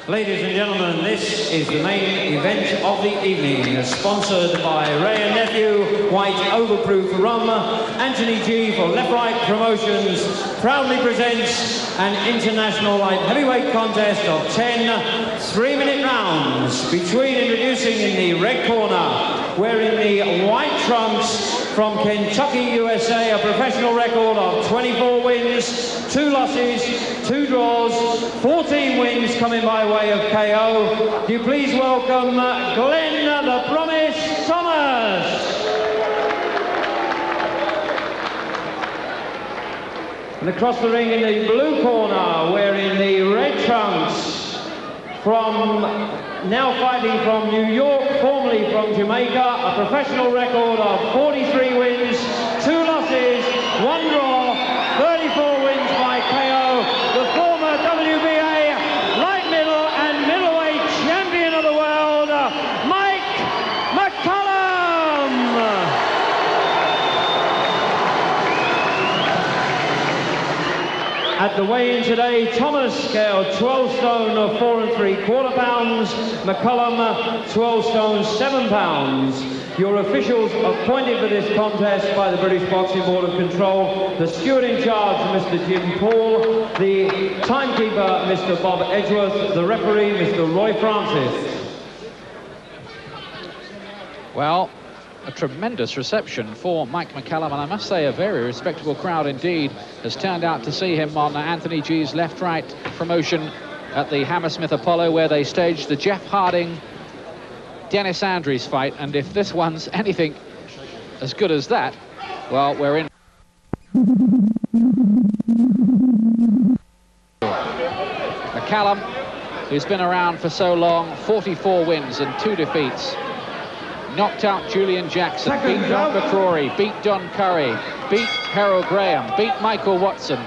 Ladies and gentlemen, this is the main event of the evening, sponsored by Ray and Nephew, White Overproof Rum. Anthony G for Left Right Promotions proudly presents an international light heavyweight contest of 10 3-minute rounds between, introducing in the red corner, wearing the white trunks, from Kentucky, USA, a professional record of 24 wins, 2 losses, 2 draws, 14 wins coming by way of KO. Do you please welcome Glenn the Promise Thomas. And across the ring in the blue corner, wearing the red trunks, from now fighting from New York, formerly from Jamaica, a professional record of 43 wins, 2 losses, 1 draw, 34 wins by KO, the former WBA light middle and middleweight champion of the world, McCallum. At the weigh-in today, Thomas scaled 12 stone 4 3/4 pounds, McCallum 12 stone 7 pounds. Your officials appointed for this contest by the British Boxing Board of Control: the steward in charge, Mr. Jim Paul; the timekeeper, Mr. Bob Edgeworth; the referee, Mr. Roy Francis. Well, a tremendous reception for Mike McCallum, and I must say a very respectable crowd indeed has turned out to see him on Anthony G's left-right promotion at the Hammersmith Apollo, where they staged the Jeff Harding Dennis Andrews fight. And if this one's anything as good as that, well, we're in. McCallum, who's been around for so long, 44 wins and 2 defeats. Knocked out Julian Jackson, beat Don McCrory, beat Don Curry, beat Harold Graham, beat Michael Watson,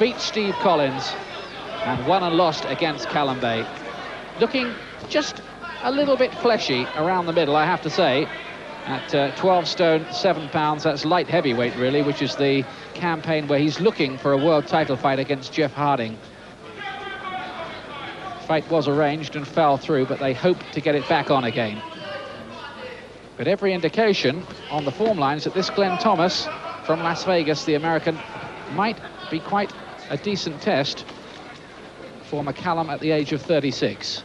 beat Steve Collins, and won and lost against Callum Bay. Looking just a little bit fleshy around the middle, I have to say, at 12 stone 7 pounds. That's light heavyweight, really, which is the campaign where he's looking for a world title fight against Jeff Harding. Fight was arranged and fell through, but they hope to get it back on again. But every indication on the form lines that this Glenn Thomas from Las Vegas, the American, might be quite a decent test for McCallum at the age of 36.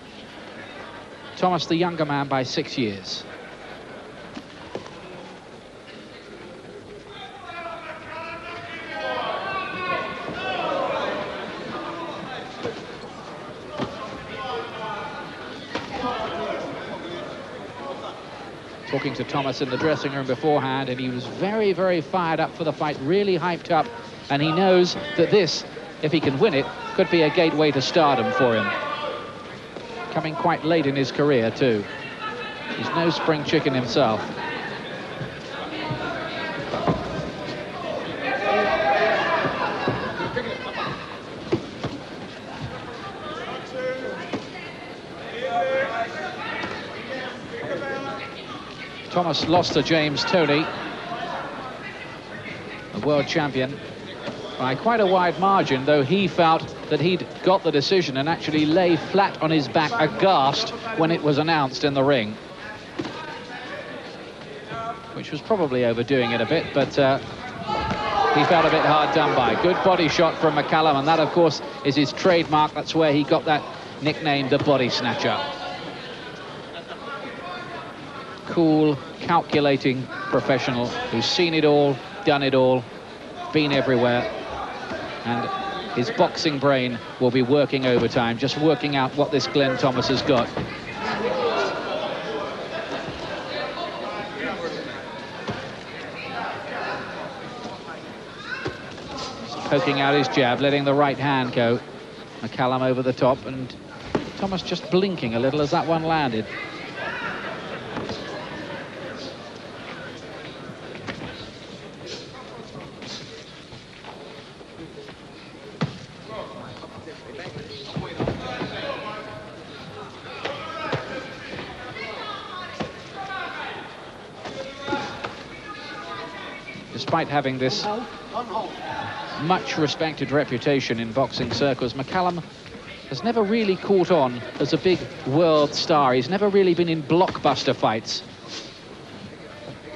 Thomas, the younger man by 6 years. Talking to Thomas in the dressing room beforehand, and he was very, very fired up for the fight, really hyped up, and he knows that this, if he can win it, could be a gateway to stardom for him. Coming quite late in his career, too. He's no spring chicken himself. Thomas lost to James Toney, the world champion, by quite a wide margin, though he felt that he'd got the decision and actually lay flat on his back aghast when it was announced in the ring. Which was probably overdoing it a bit, but he felt a bit hard done by. Good body shot from McCallum, and that, of course, is his trademark. That's where he got that nickname, the Body Snatcher. Cool, calculating professional who's seen it all, done it all, been everywhere, and his boxing brain will be working overtime, just working out what this Glenn Thomas has got. Just poking out his jab, letting the right hand go. McCallum over the top, and Thomas just blinking a little as that one landed. Despite having this much respected reputation in boxing circles, McCallum has never really caught on as a big world star. He's never really been in blockbuster fights.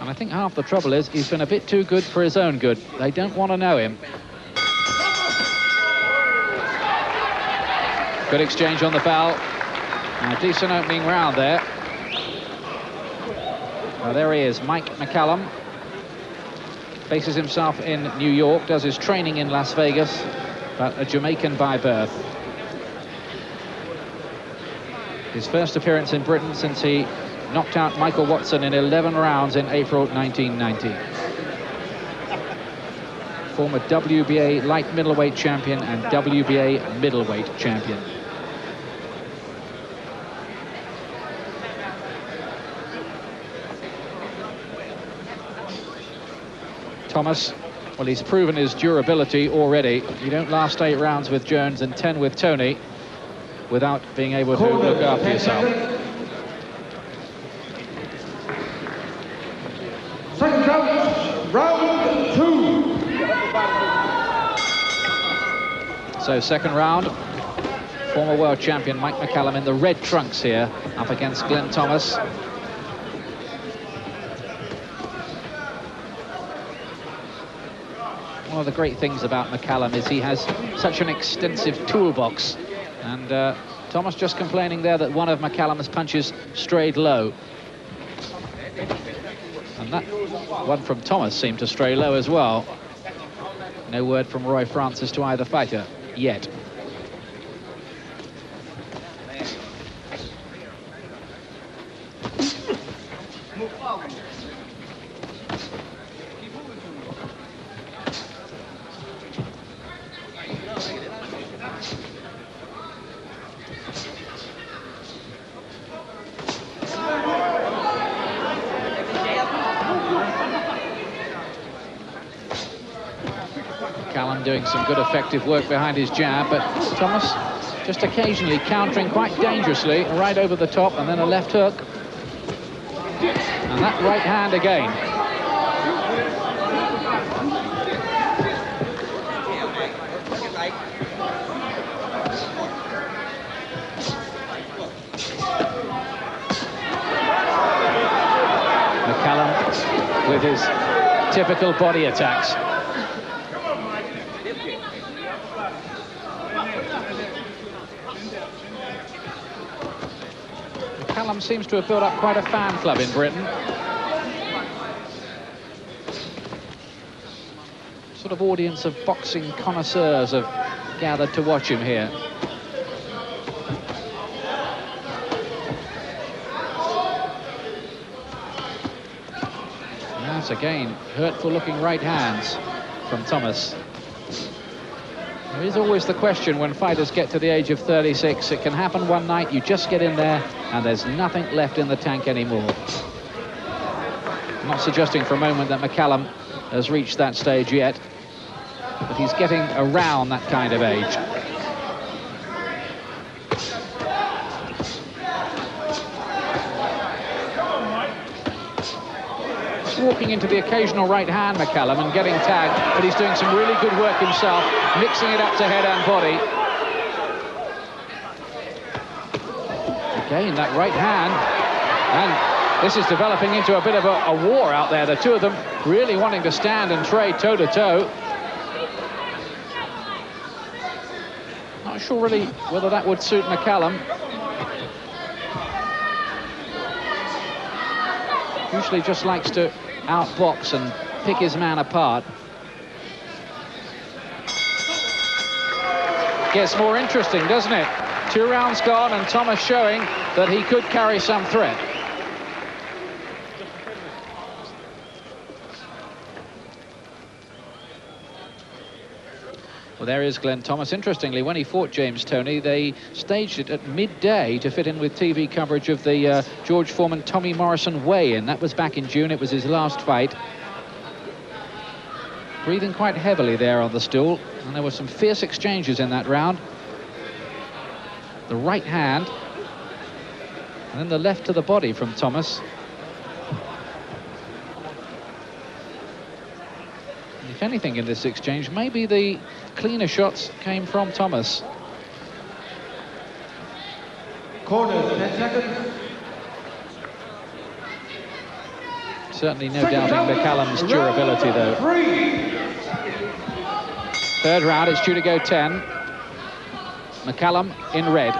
And I think half the trouble is he's been a bit too good for his own good. They don't want to know him. Good exchange on the bell. A decent opening round there. Well, there he is, Mike McCallum. Bases himself in New York, does his training in Las Vegas, but a Jamaican by birth. His first appearance in Britain since he knocked out Michael Watson in 11 rounds in April 1990. Former WBA light middleweight champion and WBA middleweight champion. Thomas, well, he's proven his durability already. You don't last 8 rounds with Jones and 10 with Tony without being able to look after yourself. Second round, round 2. So second round, former world champion Mike McCallum in the red trunks here, up against Glenn Thomas. One of the great things about McCallum is he has such an extensive toolbox, and Thomas just complaining there that one of McCallum's punches strayed low, and that one from Thomas seemed to stray low as well. No word from Roy Francis to either fighter yet. Doing some good effective work behind his jab, but Thomas just occasionally countering quite dangerously, right over the top, and then a left hook. And that right hand again. McCallum with his typical body attacks. McCallum seems to have built up quite a fan club in Britain. Sort of audience of boxing connoisseurs have gathered to watch him here. That's again hurtful looking right hands from Thomas. There is always the question when fighters get to the age of 36. It can happen one night, you just get in there and there's nothing left in the tank anymore. I'm not suggesting for a moment that McCallum has reached that stage yet, but he's getting around that kind of age. Walking into the occasional right hand, McCallum, and getting tagged, but he's doing some really good work himself, mixing it up to head and body. Again, that right hand, and this is developing into a bit of a war out there. The two of them really wanting to stand and trade toe-to-toe. Not sure really whether that would suit McCallum. Usually just likes to outbox and pick his man apart. Gets more interesting, doesn't it? 2 rounds gone and Thomas showing that he could carry some threat. Well, there is Glenn Thomas. Interestingly, when he fought James Toney, they staged it at midday to fit in with TV coverage of the George Foreman Tommy Morrison weigh-in. That was back in June. It was his last fight. Breathing quite heavily there on the stool, and there were some fierce exchanges in that round. The right hand, and then the left to the body from Thomas. If anything in this exchange, maybe the cleaner shots came from Thomas. Corner, 10 seconds. Certainly no doubting McCallum's durability, though. Third round, it's due to go 10. McCallum in red.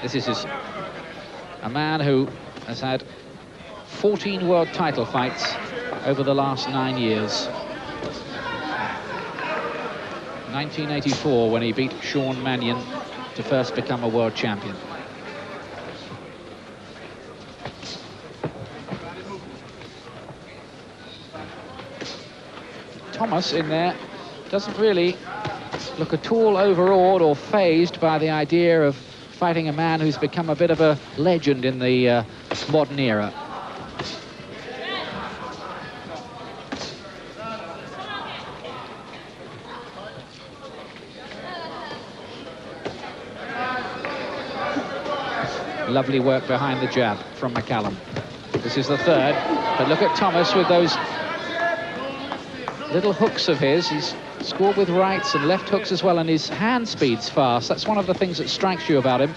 This is a man who has had 14 world title fights over the last 9 years. 1984, when he beat Sean Mannion to first become a world champion. Thomas in there doesn't really look at all overawed or fazed by the idea of fighting a man who's become a bit of a legend in the modern era. Lovely work behind the jab from McCallum. This is the third, but look at Thomas with those little hooks of his. He's scored with rights and left hooks as well, and his hand speed's fast. That's one of the things that strikes you about him.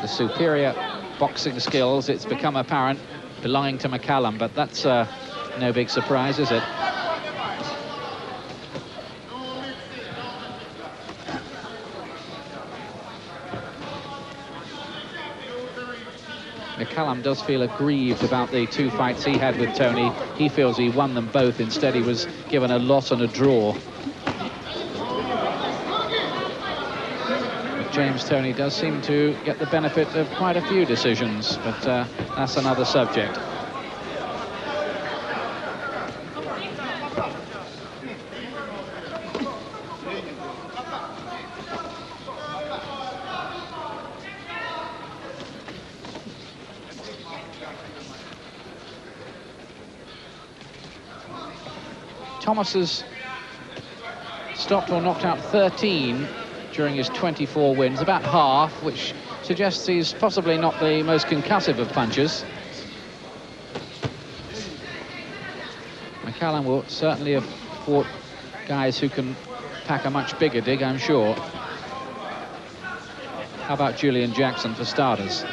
Superior boxing skills, it's become apparent, belonging to McCallum, but that's no big surprise, is it? McCallum does feel aggrieved about the 2 fights he had with Tony. He feels he won them both. Instead, he was given a loss and a draw. James Toney does seem to get the benefit of quite a few decisions, but that's another subject. Thomas has stopped or knocked out 13 during his 24 wins, about half, which suggests he's possibly not the most concussive of punchers. McCallum will certainly have fought guys who can pack a much bigger dig, I'm sure. How about Julian Jackson for starters?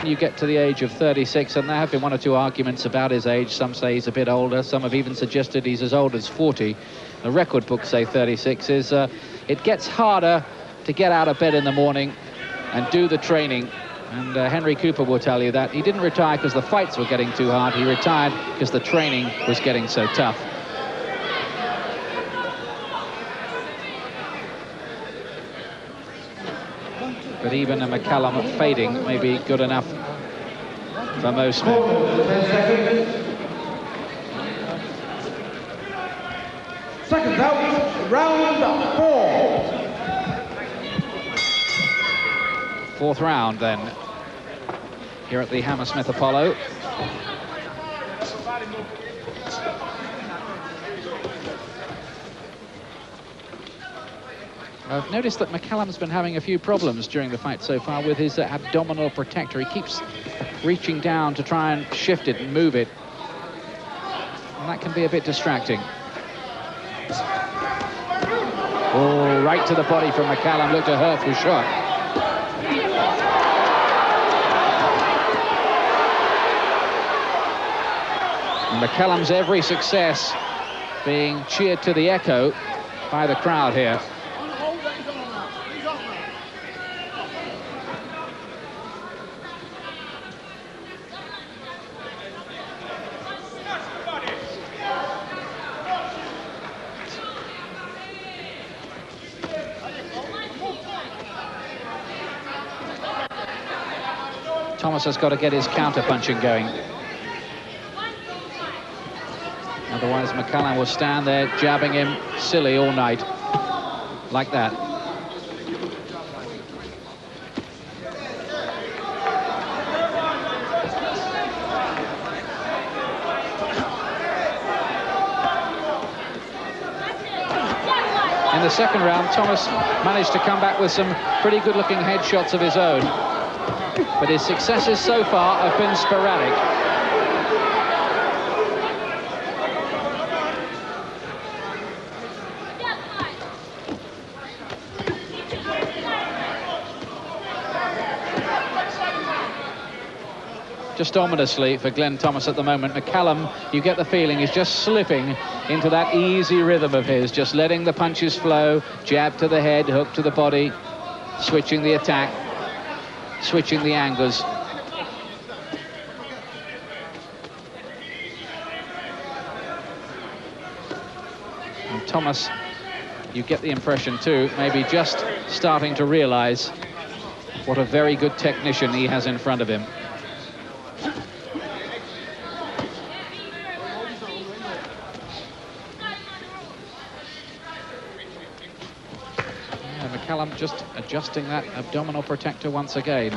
You get to the age of 36, and there have been 1 or 2 arguments about his age. Some say he's a bit older, some have even suggested he's as old as 40. The record books say 36. It gets harder to get out of bed in the morning and do the training, and Henry Cooper will tell you that. He didn't retire because the fights were getting too hard, he retired because the training was getting so tough. But even a McCallum fading may be good enough for most men. Seconds out, round 4. Fourth round then, here at the Hammersmith Apollo. I've noticed that McCallum's been having a few problems during the fight so far with his abdominal protector. He keeps reaching down to try and shift it and move it, and that can be a bit distracting. Oh, right to the body from McCallum. Looked a hurtful shot. And McCallum's every success being cheered to the echo by the crowd here. Thomas has got to get his counter-punching going. Otherwise, McCallum will stand there jabbing him silly all night. Like that. In the second round, Thomas managed to come back with some pretty good-looking headshots of his own. But his successes so far have been sporadic. Just ominously for Glenn Thomas at the moment. McCallum, you get the feeling, is just slipping into that easy rhythm of his, just letting the punches flow, jab to the head, hook to the body, switching the attack, switching the angles. And Thomas, you get the impression too, maybe just starting to realize what a very good technician he has in front of him. McCallum just adjusting that abdominal protector once again.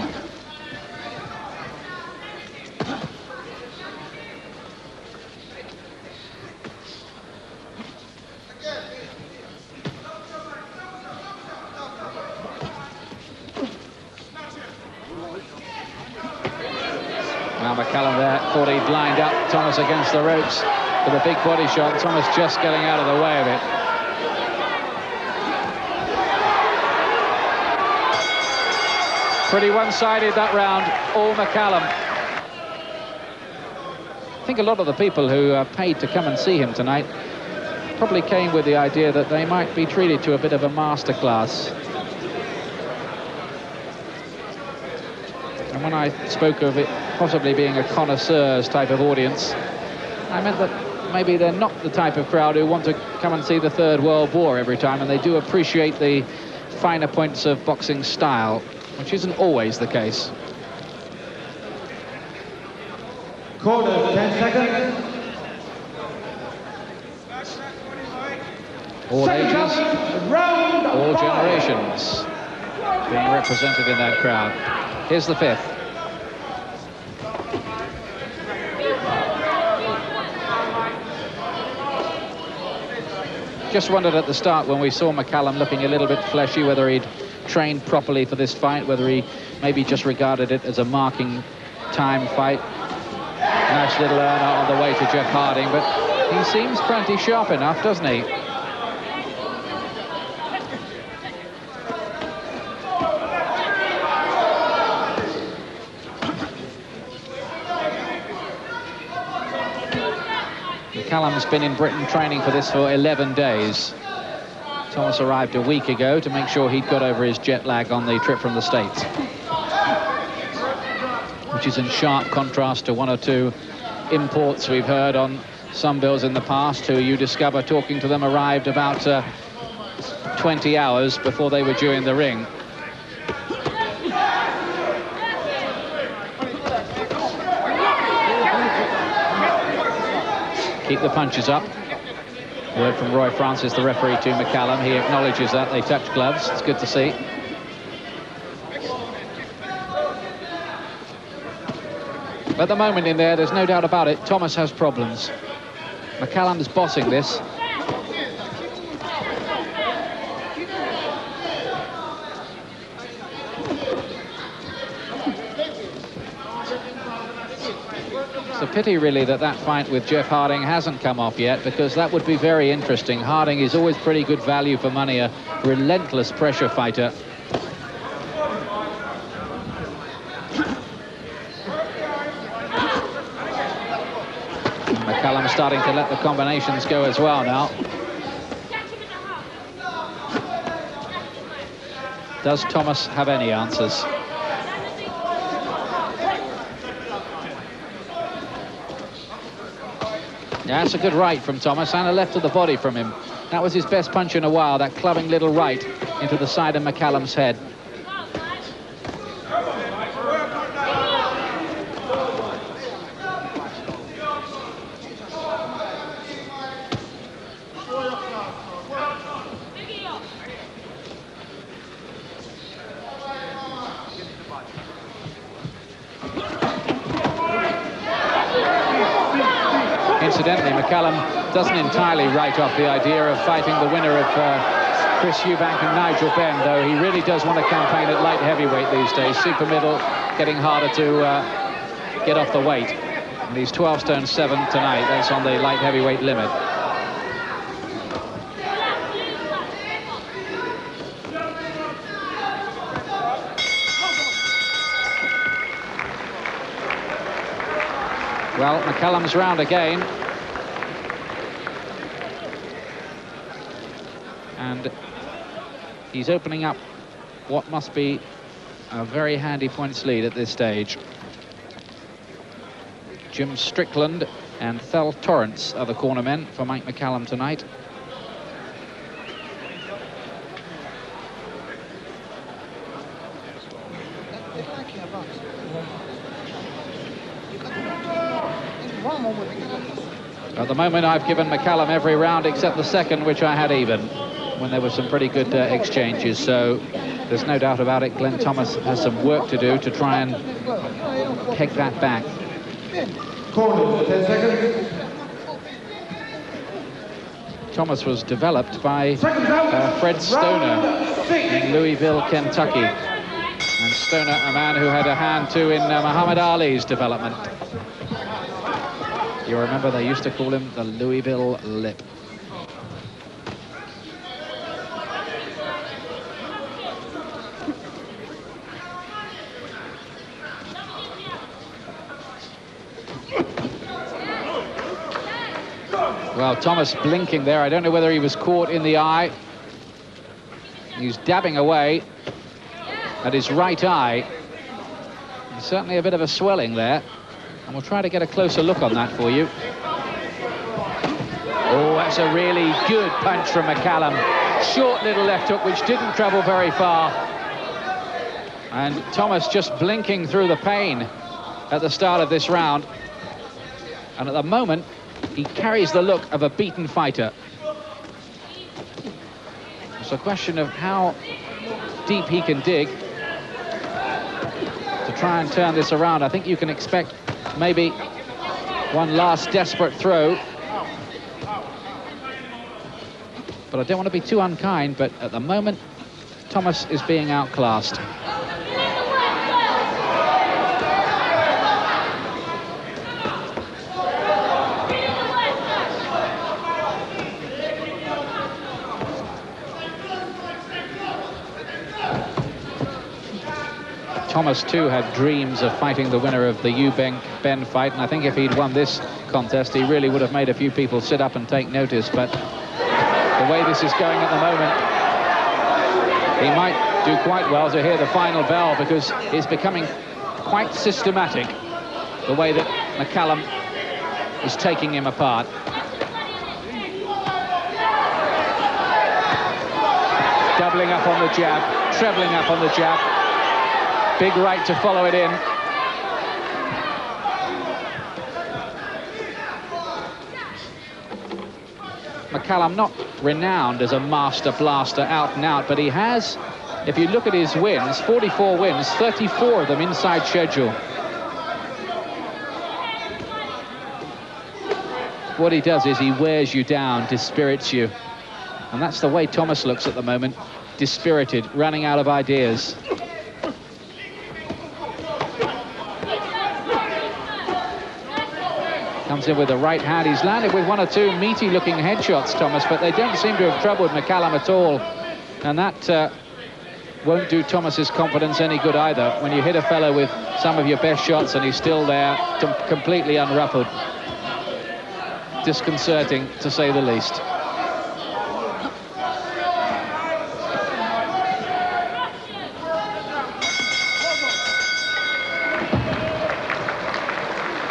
Now McCallum there thought he'd lined up Thomas against the ropes with a big body shot. Thomas just getting out of the way of it. Pretty one-sided that round, all McCallum. I think a lot of the people who are paid to come and see him tonight probably came with the idea that they might be treated to a bit of a masterclass. And when I spoke of it possibly being a connoisseurs type of audience, I meant that maybe they're not the type of crowd who want to come and see the Third World War every time, and they do appreciate the finer points of boxing style, which isn't always the case. Quarter, 10 seconds. All ages, all generations being represented in that crowd. Here's the fifth. Just wondered at the start when we saw McCallum looking a little bit fleshy whether he'd trained properly for this fight, whether he maybe just regarded it as a marking time fight. Nice little earner on the way to Jeff Harding, but he seems plenty sharp enough, doesn't he? McCallum's been in Britain training for this for 11 days. Thomas arrived a week ago to make sure he'd got over his jet lag on the trip from the States, which is in sharp contrast to one or two imports we've heard on some bills in the past who you discover talking to them arrived about 20 hours before they were due in the ring. Keep the punches up. Word from Roy Francis, the referee, to McCallum. He acknowledges that they touched gloves. It's good to see. At the moment in there's no doubt about it, Thomas has problems. McCallum's bossing this. It's a pity, really, that that fight with Jeff Harding hasn't come off yet, because that would be very interesting. Harding is always pretty good value for money, a relentless pressure fighter. McCallum starting to let the combinations go as well now. Does Thomas have any answers? Yeah, that's a good right from Thomas, and a left to the body from him. That was his best punch in a while, that clubbing little right into the side of McCallum's head. incidentally, McCallum doesn't entirely write off the idea of fighting the winner of Chris Eubank and Nigel Benn, though he really does want to campaign at light heavyweight these days. Super middle getting harder to get off the weight. And he's 12 stone 7 tonight. That's on the light heavyweight limit. Well, McCallum's round again. And he's opening up what must be a very handy points lead at this stage. Jim Strickland and Thel Torrance are the cornermen for Mike McCallum tonight. At the moment, I've given McCallum every round except the second, which I had even, when there were some pretty good exchanges. So there's no doubt about it. Glenn Thomas has some work to do to try and peg that back. Corner, 10 seconds. Thomas was developed by Fred Stoner in Louisville, Kentucky. And Stoner, a man who had a hand too in Muhammad Ali's development. You remember they used to call him the Louisville Lip. Well, Thomas blinking there. I don't know whether he was caught in the eye. He's dabbing away at his right eye. There's certainly a bit of a swelling there. And we'll try to get a closer look on that for you. Oh, that's a really good punch from McCallum. Short little left hook, which didn't travel very far. And Thomas just blinking through the pain at the start of this round. And at the moment, he carries the look of a beaten fighter. It's a question of how deep he can dig to try and turn this around. I think you can expect maybe one last desperate throw. But I don't want to be too unkind, but at the moment, Thomas is being outclassed. Thomas, too, had dreams of fighting the winner of the Eubank-Benn fight, and I think if he'd won this contest, he really would have made a few people sit up and take notice. But the way this is going at the moment, he might do quite well to hear the final bell, because it's becoming quite systematic, the way that McCallum is taking him apart. Doubling up on the jab, trebling up on the jab. Big right to follow it in. McCallum, not renowned as a master blaster out and out, but he has, if you look at his wins, 44 wins, 34 of them inside schedule. What he does is he wears you down, dispirits you. And that's the way Thomas looks at the moment, dispirited, running out of ideas. Comes in with the right hand. He's landed with one or two meaty-looking headshots, Thomas, but they don't seem to have troubled McCallum at all. And that won't do Thomas's confidence any good either. When you hit a fellow with some of your best shots and he's still there, completely unruffled. Disconcerting, to say the least.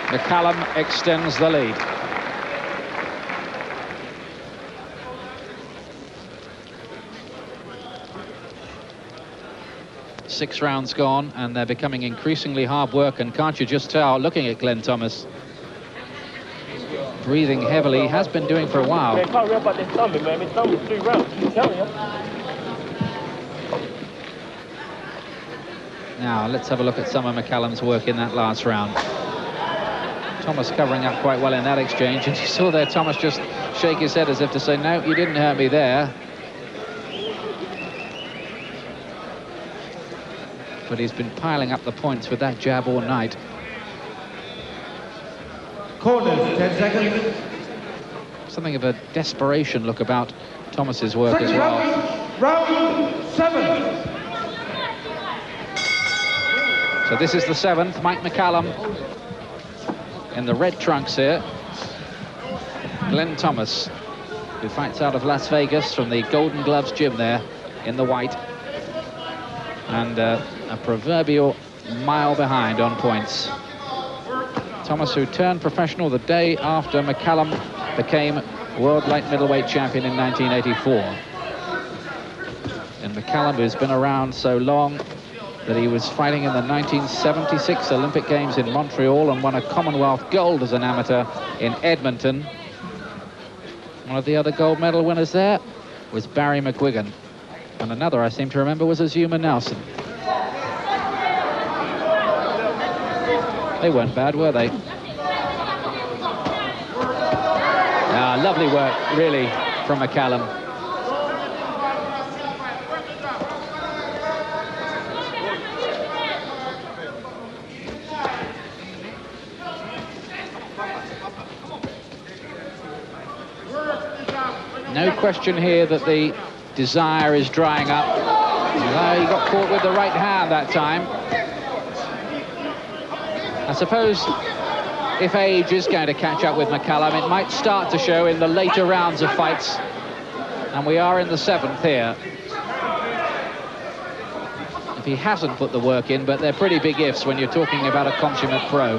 McCallum extends the lead. Six rounds gone, and they're becoming increasingly hard work, and can't you just tell, looking at Glenn Thomas, breathing heavily, he has been doing for a while. Man, talk real about that stomach, man. His stomach 3 rounds, I'm telling you. Now, let's have a look at some of McCallum's work in that last round. Thomas covering up quite well in that exchange, and you saw there Thomas just shake his head as if to say, no, you didn't hurt me there. But he's been piling up the points with that jab all night. Corners, 10 seconds. Something of a desperation look about Thomas's work as well. Round 7. So this is the 7th. Mike McCallum in the red trunks here. Glenn Thomas, who fights out of Las Vegas from the Golden Gloves gym there in the white. And a proverbial mile behind on points. Thomas, who turned professional the day after McCallum became world light middleweight champion in 1984. And McCallum, who's been around so long that he was fighting in the 1976 Olympic Games in Montreal and won a Commonwealth gold as an amateur in Edmonton. One of the other gold medal winners there was Barry McGuigan. And another I seem to remember was Azuma Nelson. They weren't bad, were they? Ah, lovely work, really, from McCallum. No question here that the desire is drying up. He got caught with the right hand that time. I suppose if age is going to catch up with McCallum, it might start to show in the later rounds of fights. And we are in the 7th here. If he hasn't put the work in, but they're pretty big ifs when you're talking about a consummate pro.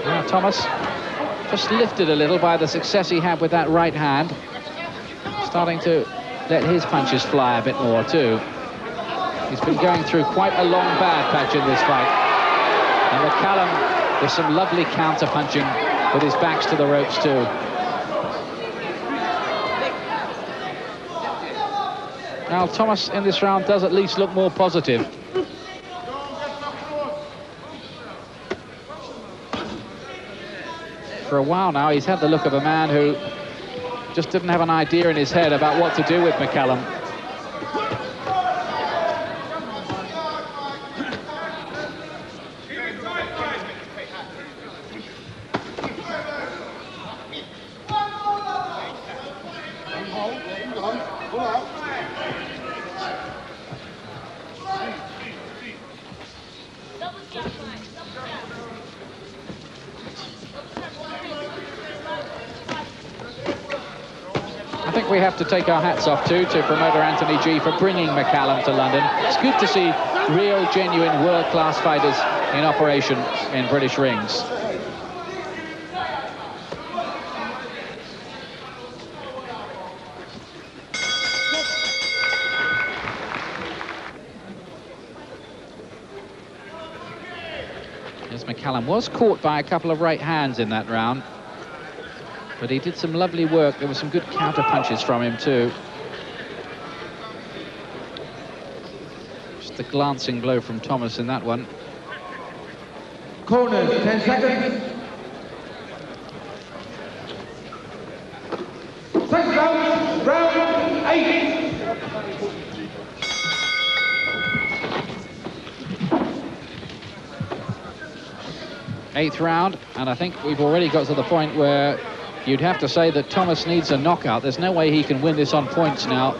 Now Thomas just lifted a little by the success he had with that right hand. Starting to let his punches fly a bit more too. He's been going through quite a long bad patch in this fight. And McCallum with some lovely counter punching with his backs to the ropes too. Now Thomas in this round does at least look more positive. For a while now, he's had the look of a man who just didn't have an idea in his head about what to do with McCallum. I think we have to take our hats off too to promoter Anthony G for bringing McCallum to London. It's good to see real, genuine, world-class fighters in operation in British rings. As McCallum was caught by a couple of right hands in that round. But he did some lovely work. There were some good counter punches from him too. Just a glancing blow from Thomas in that one. Corners, 10 seconds. Second round, round 8. Eighth round, and I think we've already got to the point where you'd have to say that Thomas needs a knockout. There's no way he can win this on points now.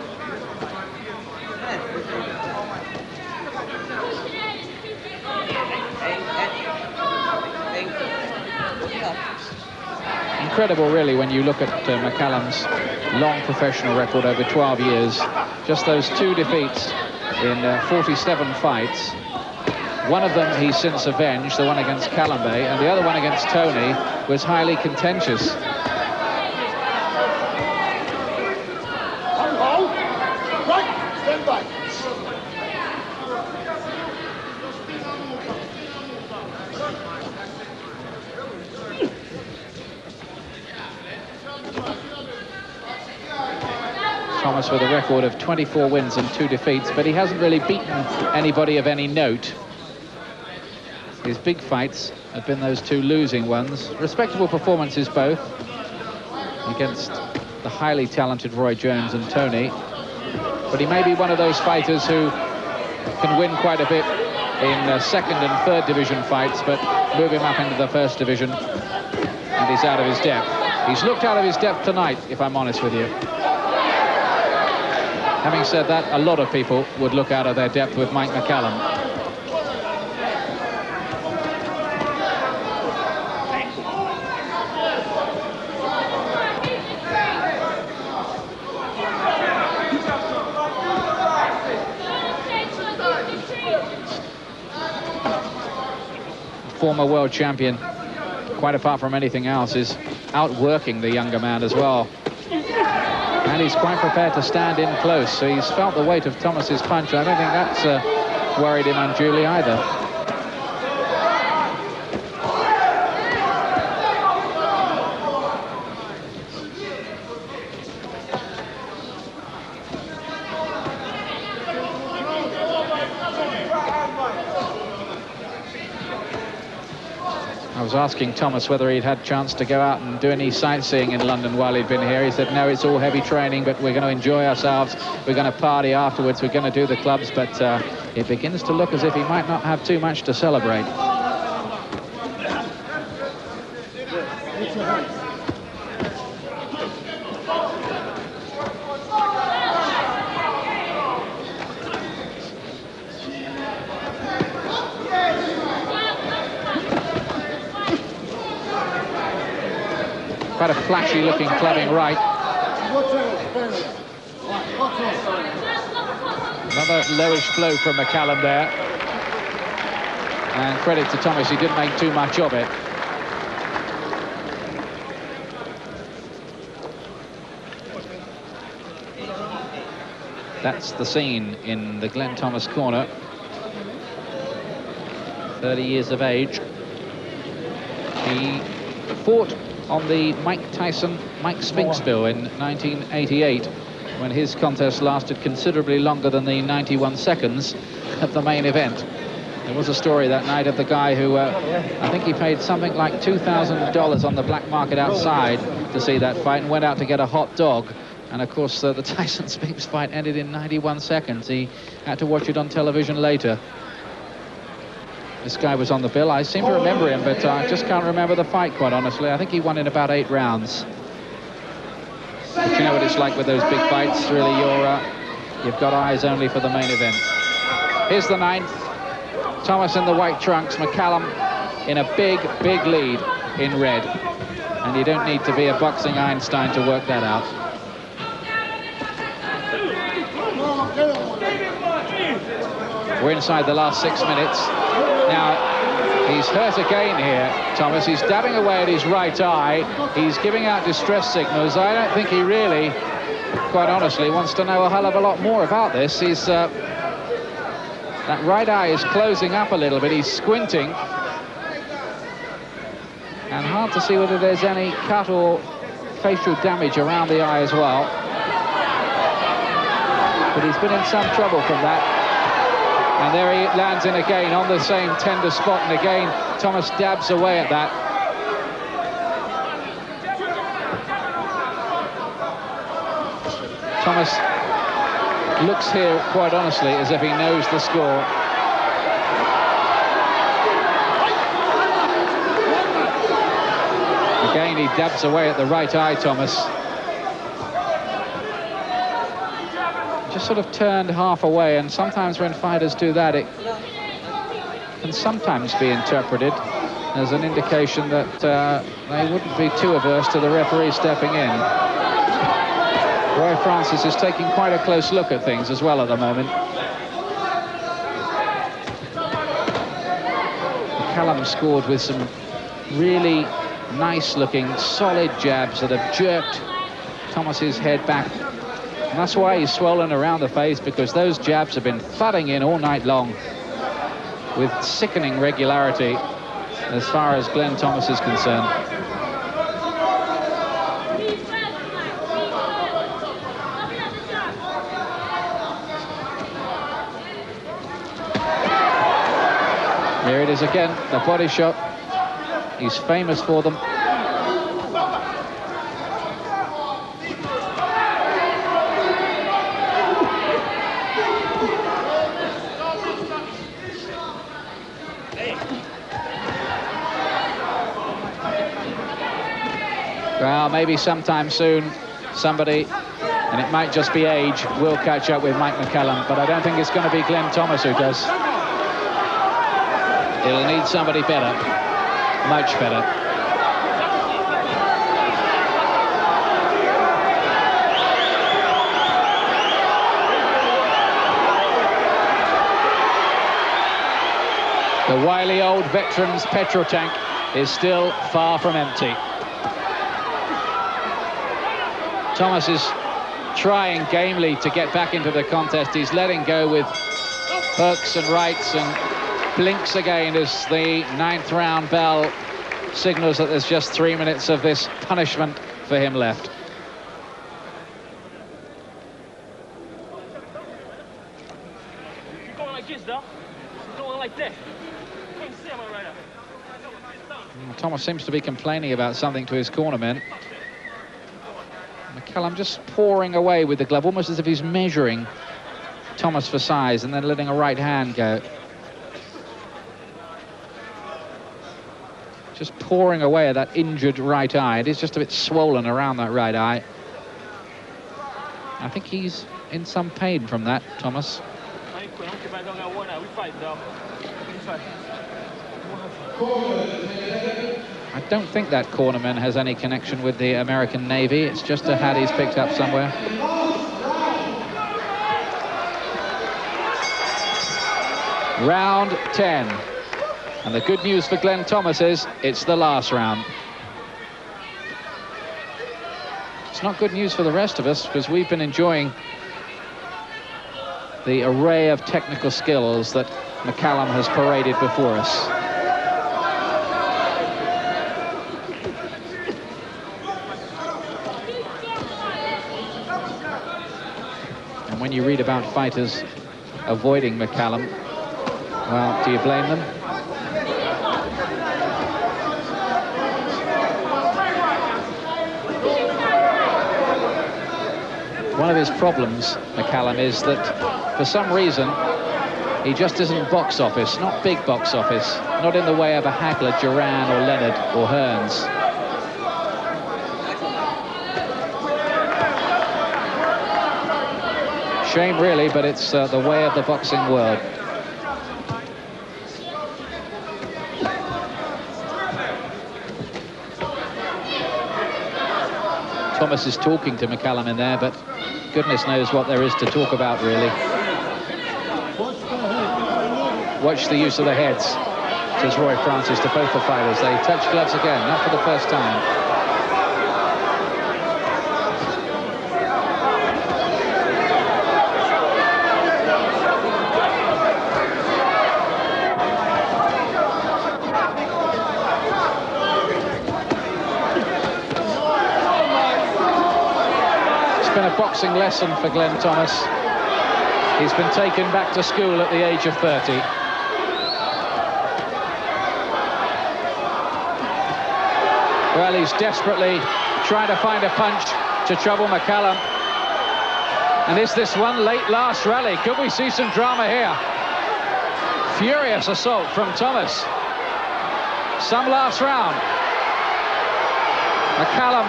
Incredible, really, when you look at McCallum's long professional record over 12 years. Just those 2 defeats in 47 fights. One of them he's since avenged, the one against Callambay, and the other one against Tony was highly contentious. Thomas with a record of 24 wins and 2 defeats, but he hasn't really beaten anybody of any note. His big fights have been those 2 losing ones. Respectable performances both, against the highly talented Roy Jones and Tony. But he may be one of those fighters who can win quite a bit in second and third division fights, but move him up into the first division and he's out of his depth. He's looked out of his depth tonight, if I'm honest with you. Having said that, a lot of people would look out of their depth with Mike McCallum. Former world champion, quite apart from anything else, is outworking the younger man as well. And he's quite prepared to stand in close, so he's felt the weight of Thomas's punch. I don't think that's worried him unduly either. I was asking Thomas whether he'd had a chance to go out and do any sightseeing in London while he'd been here. He said, no, it's all heavy training, but we're going to enjoy ourselves. We're going to party afterwards. We're going to do the clubs, but it begins to look as if he might not have too much to celebrate. Quite a flashy-looking clubbing right. Another lowish blow from McCallum there. And credit to Thomas, he didn't make too much of it. That's the scene in the Glenn Thomas corner. 30 years of age. He fought on the Mike Spinks bill in 1988, when his contest lasted considerably longer than the 91 seconds of the main event. There was a story that night of the guy who, I think he paid something like $2,000 on the black market outside to see that fight and went out to get a hot dog. And of course, the Tyson-Spinks fight ended in 91 seconds. He had to watch it on television later. This guy was on the bill. I seem to remember him, but I just can't remember the fight, quite honestly. I think he won in about 8 rounds. But you know what it's like with those big fights. Really, you've got eyes only for the main event. Here's the 9th. Thomas in the white trunks. McCallum in a big, big lead in red. And you don't need to be a boxing Einstein to work that out. We're inside the last 6 minutes. Now, he's hurt again here, Thomas. He's dabbing away at his right eye. He's giving out distress signals. I don't think he really, quite honestly, wants to know a hell of a lot more about this. He's, that right eye is closing up a little bit. He's squinting. And hard to see whether there's any cut or facial damage around the eye as well. But he's been in some trouble from that. And there he lands in again on the same tender spot, and again Thomas dabs away at that. Thomas looks here, quite honestly, as if he knows the score. Again he dabs away at the right eye, Thomas. Just sort of turned half away, and sometimes when fighters do that, it can sometimes be interpreted as an indication that they wouldn't be too averse to the referee stepping in. Roy Francis is taking quite a close look at things as well at the moment. McCallum scored with some really nice-looking, solid jabs that have jerked Thomas's head back. And that's why he's swollen around the face, because those jabs have been thudding in all night long with sickening regularity as far as Glenn Thomas is concerned. Here it is again, the body shot. He's famous for them. Well, maybe sometime soon, somebody, and it might just be age, will catch up with Mike McCallum, but I don't think it's going to be Glenn Thomas who does. It'll need somebody better, much better. The wily old veteran's petrol tank is still far from empty. Thomas is trying gamely to get back into the contest. He's letting go with hooks and rights and blinks again as the 9th round bell signals that there's just 3 minutes of this punishment for him left. You're going like this, though. You're going like this. Thomas seems to be complaining about something to his cornermen. McCallum just pouring away with the glove, almost as if he's measuring Thomas for size and then letting a right hand go. Just pouring away at that injured right eye. It is just a bit swollen around that right eye. I think he's in some pain from that, Thomas. I don't think that cornerman has any connection with the American Navy. It's just a hat he's picked up somewhere. Round 10. And the good news for Glenn Thomas is it's the last round. It's not good news for the rest of us because we've been enjoying the array of technical skills that McCallum has paraded before us. And when you read about fighters avoiding McCallum, well, do you blame them? One of his problems, McCallum, is that for some reason he just isn't box office, not big box office, not in the way of a Hagler, Duran or Leonard or Hearns. Shame really, but it's the way of the boxing world. Thomas is talking to McCallum in there, but goodness knows what there is to talk about, really. Watch the use of the heads, says Roy Francis to both the fighters. They touch gloves again, not for the first time. A boxing lesson for Glenn Thomas. He's been taken back to school at the age of 30. Well, he's desperately trying to find a punch to trouble McCallum. And is this one late last rally? Could we see some drama here? Furious assault from Thomas. Some last round. McCallum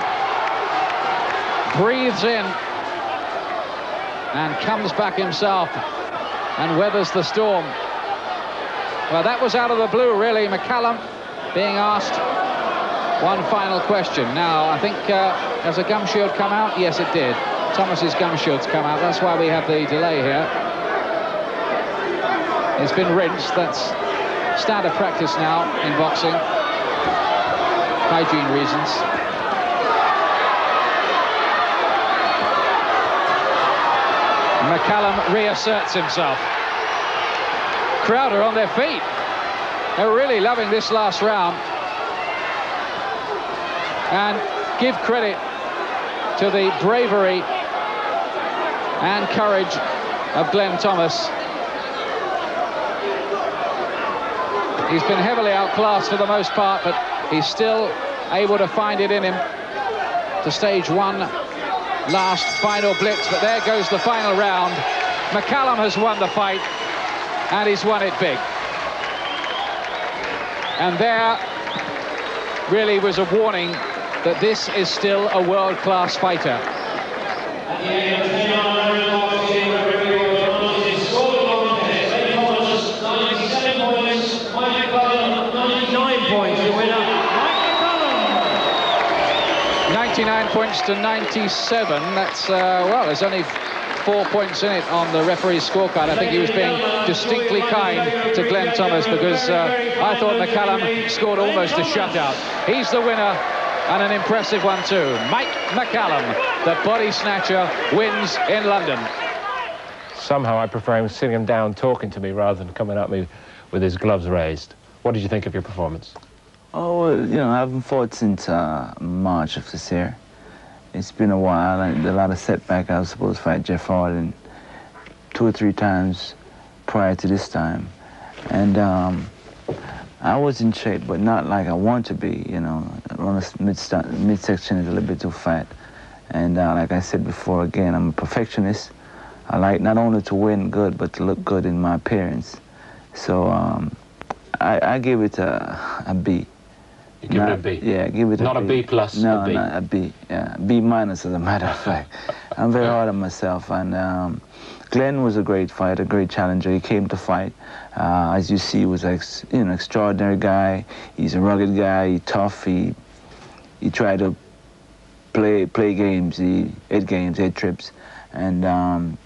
breathes in and comes back himself and weathers the storm. Well, that was out of the blue, really. McCallum being asked one final question. Now, I think, has a gum shield come out? Yes, it did. Thomas's gum shield's come out. That's why we have the delay here. It's been rinsed. That's standard practice now in boxing. Hygiene reasons. McCallum reasserts himself. Crowd are on their feet. They're really loving this last round. And give credit to the bravery and courage of Glenn Thomas. He's been heavily outclassed for the most part, but he's still able to find it in him to stage one last final blitz. But there goes the final round. McCallum has won the fight, and he's won it big. And there really was a warning that this is still a world-class fighter. Points, the winner, McCallum. 99 points to 97. That's, well, there's only 4 points in it on the referee's scorecard. I think he was being distinctly kind to Glenn Thomas, because I thought McCallum scored almost a shutout. He's the winner, and an impressive one too. Mike McCallum, the body snatcher, wins in London. Somehow I prefer him sitting him down talking to me rather than coming at me with his gloves raised. What did you think of your performance? Oh, well, you know, I haven't fought since March of this year. It's been a while, and a lot of setback. I was supposed to fight Jeff Harden 2 or 3 times prior to this time. And I was in shape, but not like I want to be, you know. On the midsection is a little bit too fat. And like I said before, again, I'm a perfectionist. I like not only to win good, but to look good in my appearance. So I give it a B. You give it a B? Yeah, give it a B. Not a B plus, no, a B? No, not a B, yeah. B minus, as a matter of fact. I'm very hard on myself, and Glenn was a great fighter, a great challenger. He came to fight. As you see, he was an extraordinary guy. He's a rugged guy, he's tough. He tried to play games, he ate games, ate trips. And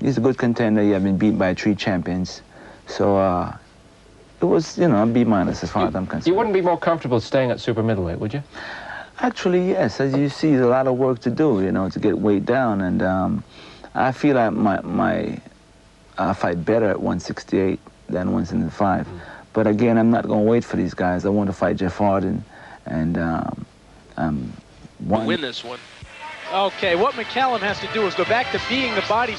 he's a good contender. He had been beaten by 3 champions. So it was, you know, a B minus as far as I'm concerned. You wouldn't be more comfortable staying at super middleweight, would you? Actually, yes. As you see, there's a lot of work to do, you know, to get weight down. And I feel like I fight better at 168 than 175. But again, I'm not going to wait for these guys. I want to fight Jeff Harden and win this one. Okay, what McCallum has to do is go back to being the body